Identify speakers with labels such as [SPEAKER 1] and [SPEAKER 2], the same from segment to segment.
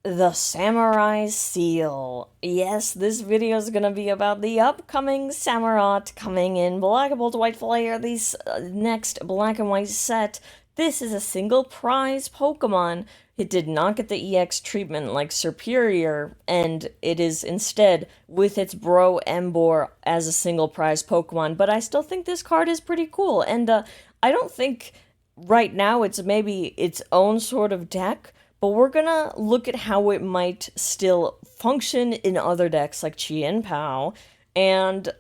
[SPEAKER 1] The Samurai Seal. Yes, this video is gonna be about the upcoming Samurott coming in Black and Bolt White Flare, this next Black and White set. This is a single prize Pokemon. It did not get the EX treatment like Superior, and it is instead with its bro Embor as a single prize Pokemon. But I still think this card is pretty cool, and I don't think right now it's maybe its own sort of deck, but we're gonna look at how it might still function in other decks like Chien Pao and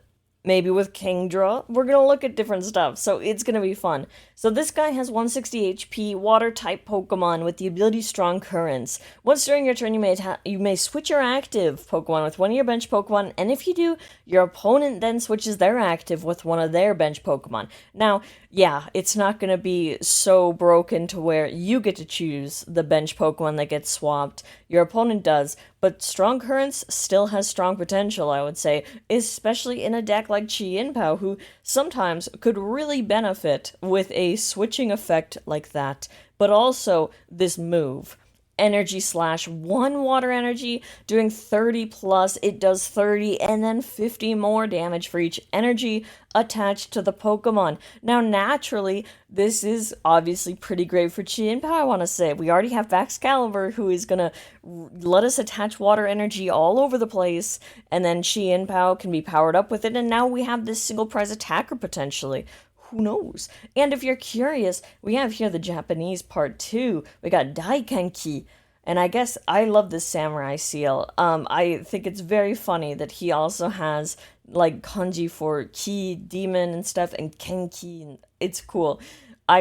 [SPEAKER 1] maybe with Kingdra. We're gonna look at different stuff, so it's gonna be fun. So this guy has 160 HP, water type Pokemon with the ability Strong Currents. Once during your turn, you may switch your active Pokemon with one of your bench Pokemon, and if you do, your opponent then switches their active with one of their bench Pokemon. Now, yeah, it's not gonna be so broken to where you get to choose the bench Pokemon that gets swapped. Your opponent does, but Strong Currents still has strong potential, I would say, especially in a deck like Chien Pao, who sometimes could really benefit with a switching effect like that, but also this move. Energy slash 1 water energy, doing 30 plus, it does 30 and then 50 more damage for each energy attached to the Pokemon. Now, naturally, this is obviously pretty great for Chien Pao, I want to say. We already have Baxcalibur, who is going to let us attach water energy all over the place, and then Chien Pao can be powered up with it, and now we have this single prize attacker potentially. Who knows? And if you're curious, we have here the Japanese part too. We got Daikenki. And I guess I love this samurai seal. I think it's very funny that he also has like kanji for ki, demon and stuff, and kenki. And it's cool. I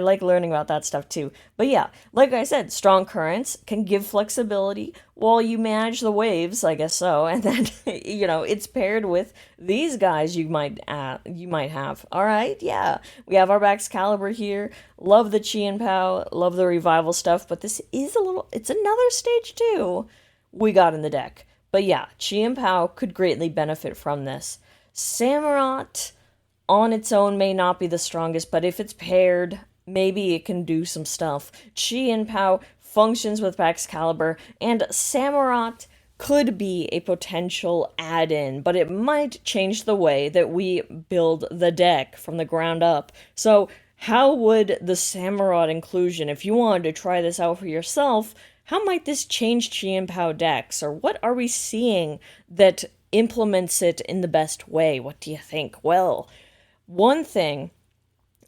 [SPEAKER 1] like learning about that stuff too. But yeah, like I said, strong currents can give flexibility while you manage the waves, I guess so. And then it's paired with these guys you might have. All right, yeah, we have our Baxcalibur here. Love the Chien Pao, love the revival stuff. But this is it's another stage two we got in the deck. But yeah, Chien Pao could greatly benefit from this. Samurott on its own may not be the strongest, but if it's paired, maybe it can do some stuff. Chien Pao functions with Baxcalibur, and Samurott could be a potential add-in, but it might change the way that we build the deck from the ground up. So how would the Samurott inclusion, if you wanted to try this out for yourself, how might this change Chien Pao decks? Or what are we seeing that implements it in the best way? What do you think? Well, one thing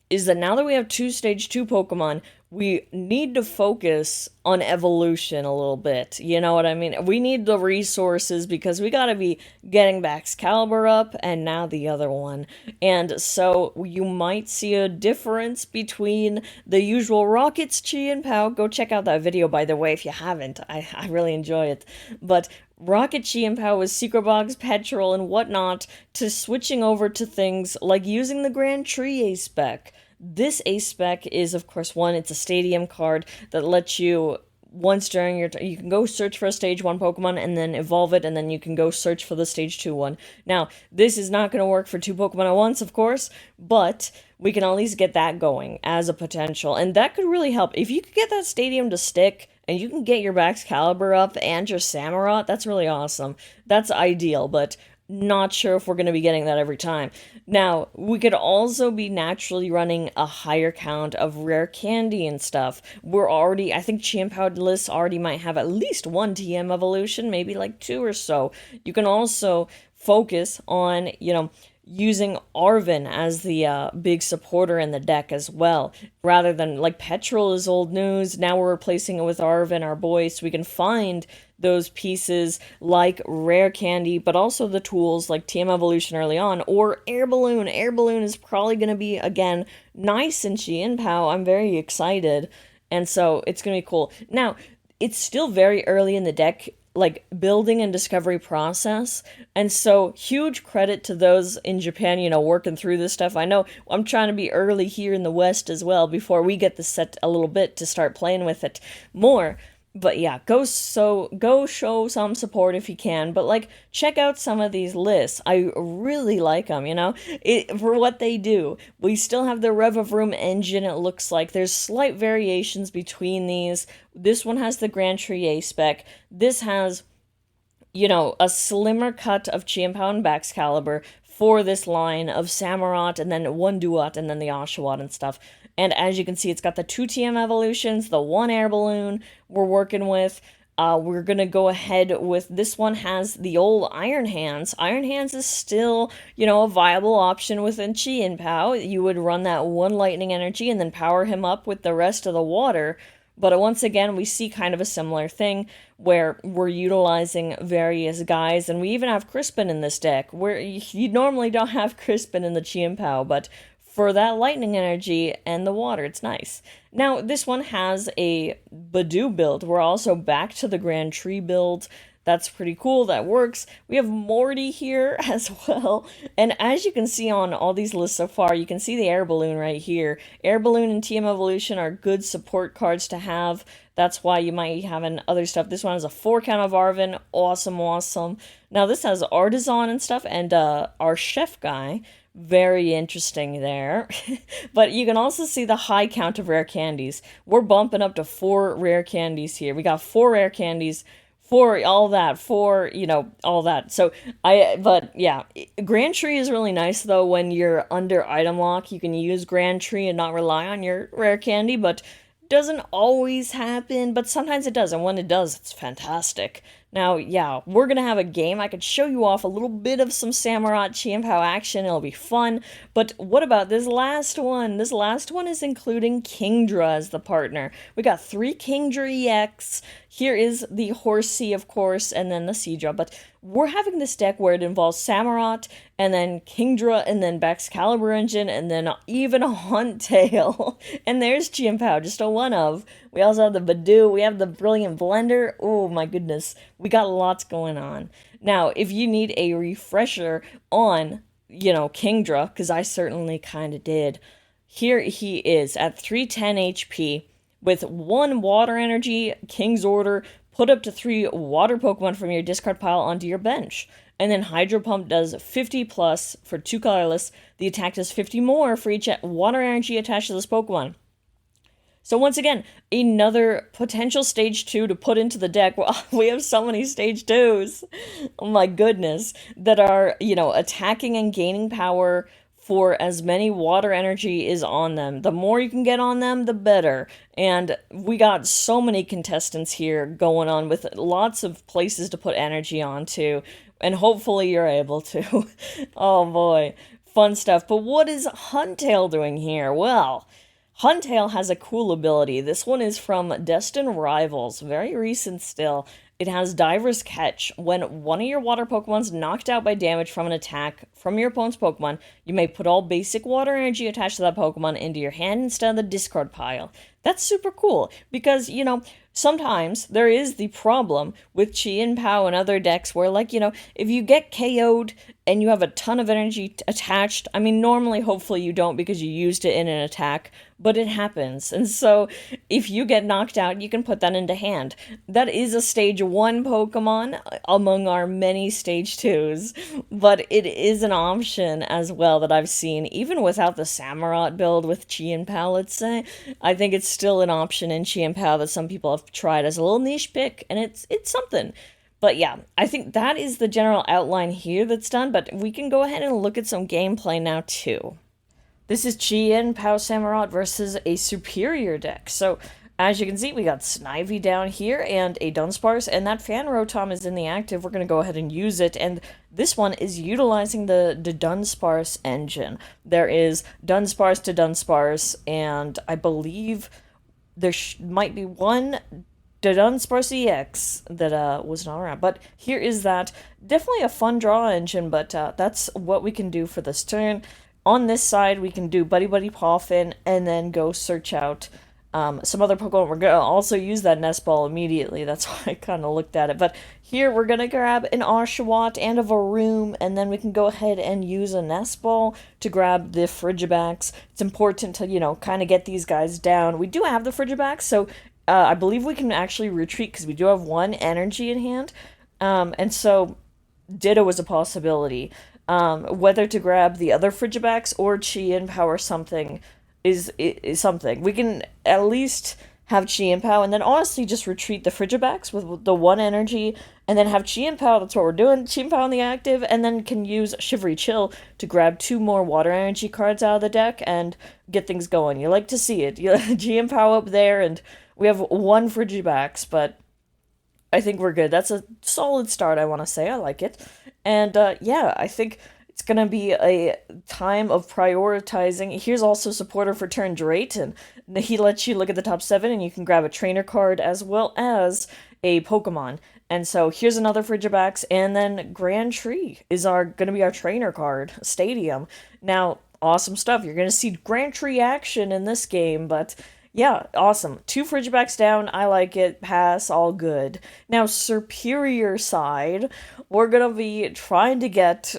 [SPEAKER 1] is that now that we have two stage 2 Pokemon, we need to focus on evolution a little bit. You know what I mean? We need the resources because we gotta be getting Baxcalibur up and now the other one. And so you might see a difference between the usual Rockets Chien Pao. Go check out that video, by the way, if you haven't. I really enjoy it. But Rocket Chien Pao with Secret Box, Petrol, and whatnot, to switching over to things like using the Grand Tree Ace spec. This Ace spec is, of course, it's a stadium card that lets you, once during your you can go search for a stage 1 Pokemon and then evolve it, and then you can go search for the stage 2 one. Now, this is not going to work for 2 Pokemon at once, of course, but we can at least get that going as a potential, and that could really help. If you could get that stadium to stick, and you can get your Baxcalibur up and your Samurott, that's really awesome. That's ideal, but not sure if we're going to be getting that every time. Now, we could also be naturally running a higher count of rare candy and stuff. I think Chien Pao lists already might have at least 1 TM evolution, maybe like 2 or so. You can also focus on, using Arven as the big supporter in the deck as well. Rather than, like, Petrol is old news, now we're replacing it with Arven, our boy, so we can find those pieces like Rare Candy, but also the tools like TM Evolution early on, or Air Balloon. Air Balloon is probably going to be, again, nice in Chien Pao. I'm very excited, and so it's going to be cool. Now, it's still very early in the deck, like, building and discovery process, and so huge credit to those in Japan, working through this stuff. I know I'm trying to be early here in the West as well before we get the set a little bit to start playing with it more, But yeah, go show some support if you can. But like, check out some of these lists. I really like them. For what they do. We still have the Rev of Room engine. It looks like there's slight variations between these. This one has the Grand Trier spec. This has a slimmer cut of Chien Pao and Baxcalibur for this line of Samurott and then one Duat and then the Oshawott and stuff. And as you can see, it's got the 2 TM evolutions, the 1 air balloon we're working with. We're going to go ahead with this one has the old Iron Hands. Iron Hands is still, a viable option within Chien Pao. You would run that 1 lightning energy and then power him up with the rest of the water. But once again, we see kind of a similar thing where we're utilizing various guys, and we even have Crispin in this deck, where you normally don't have Crispin in the Chien Pao, but for that lightning energy and the water, it's nice. Now, this one has a Badoo build. We're also back to the Grand Tree build. That's pretty cool. That works. We have Morty here as well. And as you can see on all these lists so far, you can see the Air Balloon right here. Air Balloon and TM Evolution are good support cards to have. That's why you might have in other stuff. This one has a 4 count of Arvin. Awesome, awesome. Now this has Artisan and stuff, and our chef guy. Very interesting there. But you can also see the high count of rare candies. We're bumping up to 4 rare candies here. We got 4 rare candies, for all that, all that. But yeah, Grand Tree is really nice though. When you're under item lock, you can use Grand Tree and not rely on your rare candy, but doesn't always happen, but sometimes it does, and when it does, it's fantastic. Now, yeah, we're gonna have a game. I could show you off a little bit of some Samurott Chien Pao action. It'll be fun. But what about this last one? This last one is including Kingdra as the partner. We got 3 Kingdra EX. Here is the Horsey, of course, and then the Seadra. But we're having this deck where it involves Samurott, and then Kingdra, and then Baxcalibur engine, and then even a Huntail. And there's Chien Pao, just a one of. We also have the Badoo, we have the Brilliant Blender. Oh my goodness, we got lots going on. Now, if you need a refresher on, Kingdra, because I certainly kind of did, here he is at 310 HP with 1 water energy, King's Order, put up to 3 water Pokemon from your discard pile onto your bench. And then Hydro Pump does 50 plus for 2 colorless. The attack does 50 more for each water energy attached to this Pokemon. So once again, another potential stage 2 to put into the deck. Well, we have so many stage 2s. Oh my goodness. That are, attacking and gaining power for as many water energy is on them. The more you can get on them, the better. And we got so many contestants here going on with lots of places to put energy onto. And hopefully you're able to. Oh boy. Fun stuff. But what is Huntail doing here? Well, Huntail has a cool ability. This one is from Destined Rivals, very recent still. It has Diver's Catch. When one of your water Pokemon's knocked out by damage from an attack from your opponent's Pokemon, you may put all basic water energy attached to that Pokemon into your hand instead of the discard pile. That's super cool, because, sometimes there is the problem with Chien Pao and other decks where, if you get KO'd and you have a ton of energy attached, I mean, normally, hopefully you don't because you used it in an attack, but it happens. And so, if you get knocked out, you can put that into hand. That is a stage 1 Pokemon among our many stage 2s, but it is an option as well that I've seen, even without the Samurott build with Chien Pao, let's say. I think it's still an option in Chien Pao that some people have tried as a little niche pick, and it's something. But yeah, I think that is the general outline here that's done, but we can go ahead and look at some gameplay now too. This is Chien Pao Samurott versus a superior deck. So, as you can see, we got Snivy down here and a Dunsparce, and that Fan Rotom is in the active. We're going to go ahead and use it, and this one is utilizing the Dunsparce engine. There is Dunsparce to Dunsparce, and I believe there might be one Dunsparce EX that was not around. But here is that. Definitely a fun draw engine, but that's what we can do for this turn. On this side, we can do Buddy Buddy Poffin, and then go search out some other Pokemon. We're going to also use that Nest Ball immediately. That's why I kind of looked at it. But here, we're going to grab an Oshawott and a Varoom, and then we can go ahead and use a Nest Ball to grab the Frigibax. It's important to, kind of get these guys down. We do have the Frigibax, so I believe we can actually retreat because we do have one energy in hand. And so Ditto is a possibility. Whether to grab the other Frigibax or Chien Pao or something is something. We can at least have Chien Pao and then honestly just retreat the Frigibax with the one energy and then have Chien Pao. That's what we're doing. Chien Pao in the active and then can use Shivery Chill to grab 2 more water energy cards out of the deck and get things going. You like to see it. You Chien Pao up there and we have one Frigibax, but I think we're good. That's a solid start, I want to say. I like it. And yeah, I think it's going to be a time of prioritizing. Here's also supporter for turn Drayton. He lets you look at the top 7 and you can grab a trainer card as well as a Pokemon. And so here's another Frigibax, and then Grand Tree is going to be our trainer card, Stadium. Now, awesome stuff. You're going to see Grand Tree action in this game, but yeah, awesome. 2 Frigibax down. I like it. Pass. All good. Now, superior side, we're going to be trying to get,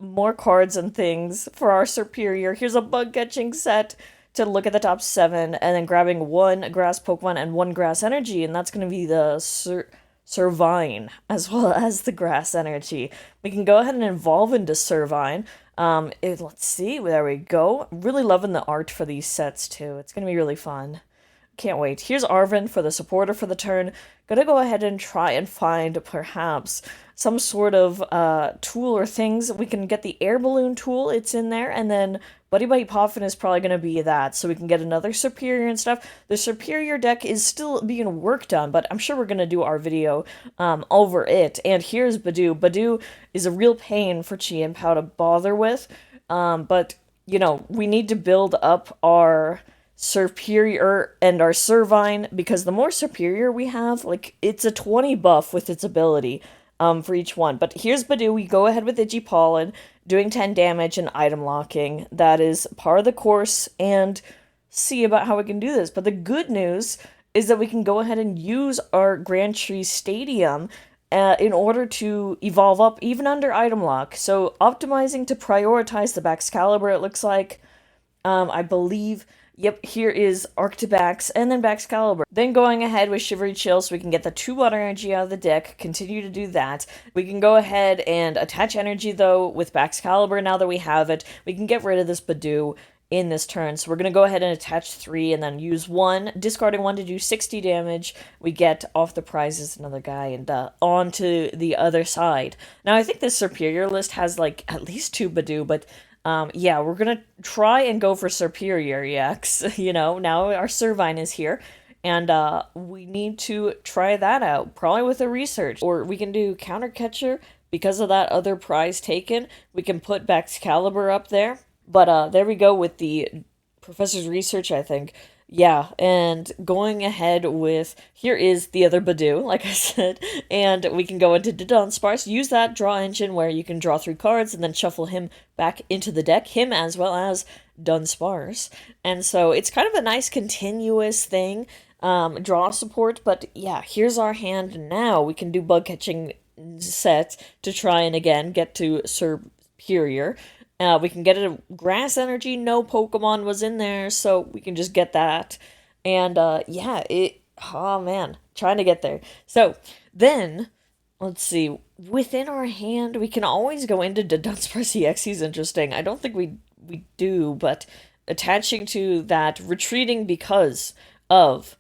[SPEAKER 1] more cards and things for our superior. Here's a bug catching set to look at the top 7 and then grabbing 1 grass Pokemon and 1 grass energy. And that's going to be the Servine as well as the grass energy. We can go ahead and evolve into Servine. Let's see, there we go. Really loving the art for these sets too. It's gonna be really fun. Can't wait. Here's Arvin for the supporter for the turn. Gonna go ahead and try and find perhaps some sort of tool or things. We can get the air balloon tool. It's in there, and then Buddy Buddy Poffin is probably gonna be that. So we can get another superior and stuff. The superior deck is still being worked on, but I'm sure we're gonna do our video over it. And here's Badoo. Badoo is a real pain for Chien Pao to bother with, but we need to build up our superior and our Servine, because the more superior we have, like, it's a 20 buff with its ability for each one. But here's Badoo. We go ahead with Igipollen, doing 10 damage and item locking. That is part of the course, and see about how we can do this. But the good news is that we can go ahead and use our Grand Tree Stadium in order to evolve up even under item lock. So optimizing to prioritize the Baxcalibur, it looks like. I believe, yep, here is Arctibax and then Baxcalibur. Then going ahead with Shivery Chill so we can get the 2 water energy out of the deck, continue to do that. We can go ahead and attach energy though with Baxcalibur now that we have it. We can get rid of this Badoo in this turn. So we're going to go ahead and attach 3 and then use 1, discarding 1 to do 60 damage. We get off the prizes another guy and on to the other side. Now I think this superior list has like at least 2 Badoo, but yeah, we're going to try and go for superior EX. Now our Servine is here. And we need to try that out, probably with a research. Or we can do Counter Catcher because of that other prize taken. We can put Baxcalibur up there. But there we go with the professor's research, I think. Yeah, and going ahead with, here is the other Badoo, like I said, and we can go into Dunsparce, use that draw engine where you can draw 3 cards and then shuffle him back into the deck, him as well as Dunsparce. And so it's kind of a nice continuous thing, draw support, but yeah, here's our hand now. We can do bug catching sets to try and again get to superior. We can get a grass energy. No Pokemon was in there, so we can just get that. And yeah, oh man, trying to get there. So then, let's see. Within our hand, we can always go into Dunsparce EX. He's interesting. I don't think we do, but attaching to that, retreating because of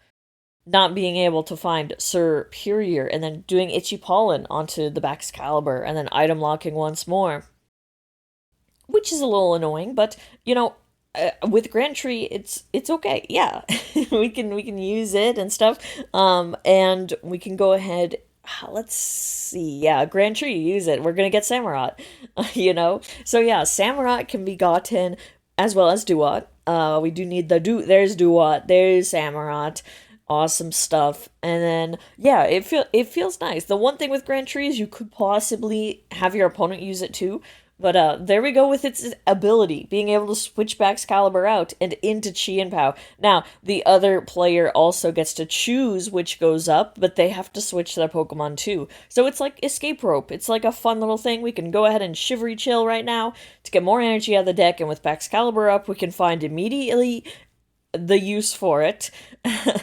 [SPEAKER 1] not being able to find superior, and then doing Itchy Pollen onto the Baxcalibur, and then item locking once more. Which is a little annoying, but with Grand Tree, it's okay. Yeah, we can use it and stuff. And we can go ahead. Let's see. Yeah, Grand Tree, use it. We're gonna get Samurott. So yeah, Samurott can be gotten as well as Duat. We do need the There's Duat. There's Samurott. Awesome stuff. And then yeah, it feels nice. The one thing with Grand Tree is you could possibly have your opponent use it too. But there we go with its ability, being able to switch Baxcalibur out and into Chien Pao. Now, the other player also gets to choose which goes up, but they have to switch their Pokemon too. So it's like Escape Rope. It's like a fun little thing. We can go ahead and Shivery Chill right now to get more energy out of the deck, and with Baxcalibur up, we can find immediately the use for it,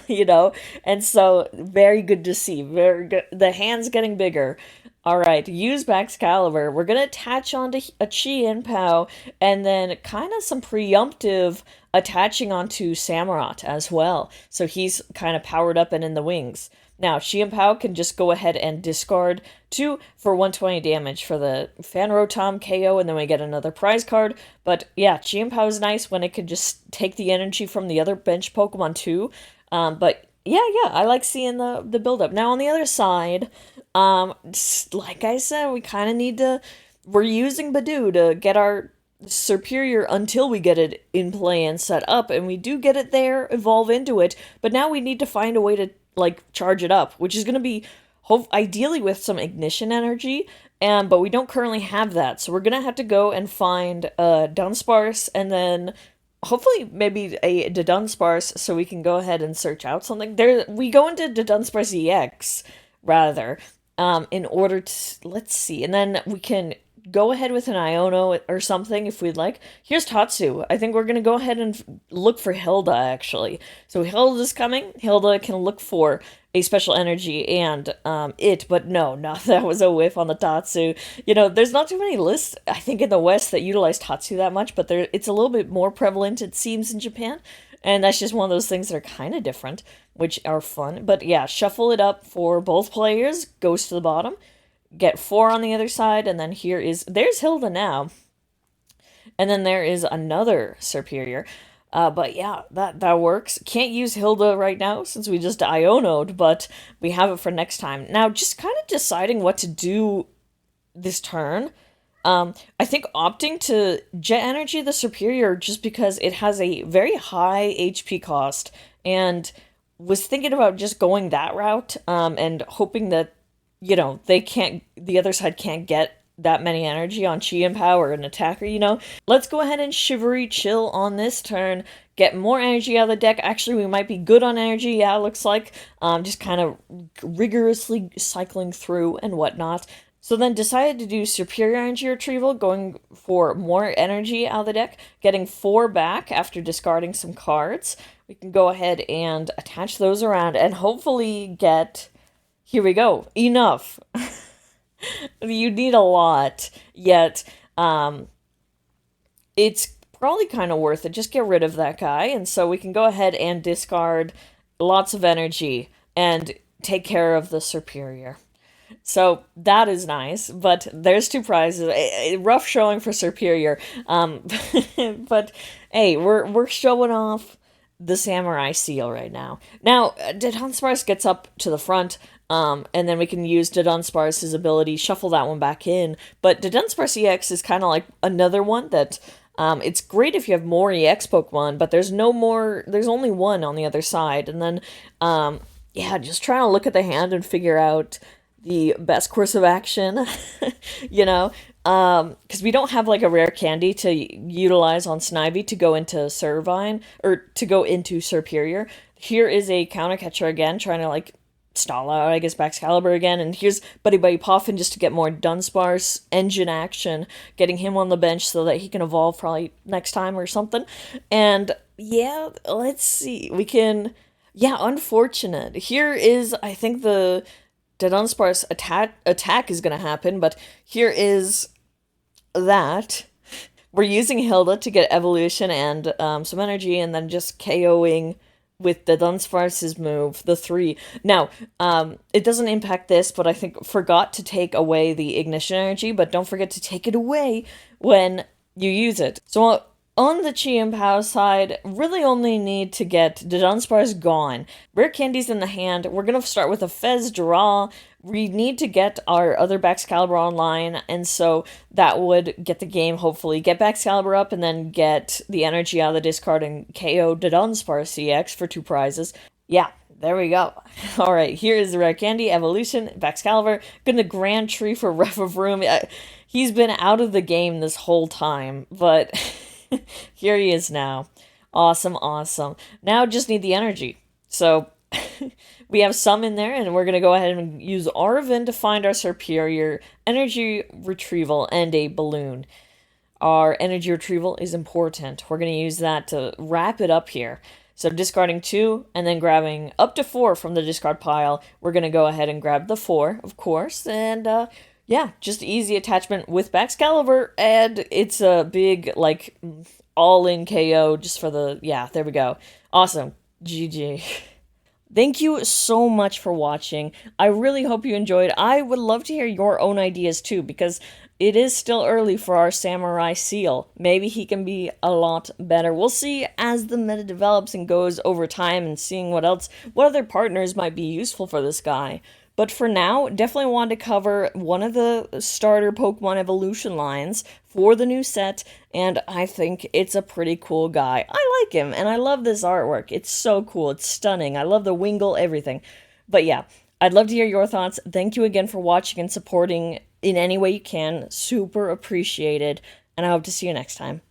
[SPEAKER 1] you know? And so, very good to see. Very good. The hand's getting bigger. All right, use Excalibur. We're gonna attach onto a Chien Pao, and then kind of some preemptive attaching onto Samurott as well. So he's kind of powered up and in the wings. Now, Chien Pao can just go ahead and discard 2 for 120 damage for the Fan Rotom KO, and then we get another prize card. But yeah, Chien Pao is nice when it can just take the energy from the other bench Pokemon too. But yeah, I like seeing the build up. Now on the other side, like I said, we kind of need to. We're using Badoo to get our superior until we get it in play and set up, and we do get it there, evolve into it. But now we need to find a way to like charge it up, which is going to be ideally with some ignition energy. But we don't currently have that, so we're gonna have to go and find Dunsparce, and then hopefully maybe a Dunsparce, so we can go ahead and search out something. There, we go into Dunsparce EX rather, in order to, let's see, and then we can go ahead with an Iono or something if we'd like. Here's Tatsu. I think we're going to go ahead and look for Hilda, actually. So Hilda's coming. Hilda can look for a special energy and but no, that was a whiff on the Tatsu. You know, there's not too many lists, I think, in the West that utilize Tatsu that much, but it's a little bit more prevalent, it seems, in Japan. And that's just one of those things that are kind of different, which are fun. But yeah, shuffle it up for both players, goes to the bottom. Get 4 on the other side, and then there's Hilda now. And then there is another superior. But yeah, that works. Can't use Hilda right now since we just Iono'd, but we have it for next time. Now, just kind of deciding what to do this turn. I think opting to Jet Energy the superior just because it has a very high HP cost, and was thinking about just going that route, and hoping that the other side can't get that many energy on Chien Pao or an attacker, Let's go ahead and Shivery Chill on this turn, get more energy out of the deck. Actually, we might be good on energy, yeah, it looks like. Just kind of rigorously cycling through and whatnot. So then decided to do Superior Energy Retrieval, going for more energy out of the deck, getting 4 back after discarding some cards. We can go ahead and attach those around and hopefully get... Here we go. Enough. You need a lot, yet it's probably kind of worth it. Just get rid of that guy, and so we can go ahead and discard lots of energy and take care of the superior. So that is nice, but there's 2 prizes. A rough showing for superior, but hey, we're showing off the samurai seal right now. Now, Dunsparce gets up to the front, and then we can use Dunsparce's ability, shuffle that one back in. But Dunsparce EX is kind of like another one that, it's great if you have more EX Pokemon, but there's only one on the other side. And then, yeah, just trying to look at the hand and figure out the best course of action, because we don't have like a rare candy to utilize on Snivy to go into Servine, or to go into Superior. Here is a counter catcher again, trying to like stall out, I guess, Excalibur again, and here's Buddy Poffin just to get more Dunsparce engine action, getting him on the bench so that he can evolve probably next time or something. And yeah, let's see, unfortunate. Here is, I think, the Dunsparce attack is going to happen, but here is that. We're using Hilda to get evolution and some energy, and then just KOing with the Dunsparce's move, the 3. Now, it doesn't impact this, but I think forgot to take away the ignition energy, but don't forget to take it away when you use it. So on the Chien Pao side, really only need to get the Dunsparce gone. Rare candies in the hand. We're going to start with a Fez draw. We need to get our other Excalibur online, and so that would get the game, hopefully. Get Excalibur up, and then get the energy out of the discard and KO Dunsparce EX for 2 prizes. Yeah, there we go. Alright, here is the Rare Candy, Evolution, Excalibur. Gonna Grand Tree for Ref of Room. He's been out of the game this whole time, but here he is now. Awesome. Now just need the energy. So... we have some in there, and we're going to go ahead and use Arvin to find our superior energy retrieval and a balloon. Our energy retrieval is important. We're going to use that to wrap it up here. So discarding 2 and then grabbing up to 4 from the discard pile. We're going to go ahead and grab the 4, of course. And yeah, just easy attachment with Baxcalibur. And it's a big, like, all-in KO just for the... Yeah, there we go. Awesome. GG. Thank you so much for watching. I really hope you enjoyed. I would love to hear your own ideas too, because it is still early for our Samurai Seal. Maybe he can be a lot better. We'll see as the meta develops and goes over time and seeing what other partners might be useful for this guy. But for now, definitely wanted to cover one of the starter Pokemon evolution lines for the new set, and I think it's a pretty cool guy. I like him, and I love this artwork. It's so cool. It's stunning. I love the Wingle, everything. But yeah, I'd love to hear your thoughts. Thank you again for watching and supporting in any way you can. Super appreciated, and I hope to see you next time.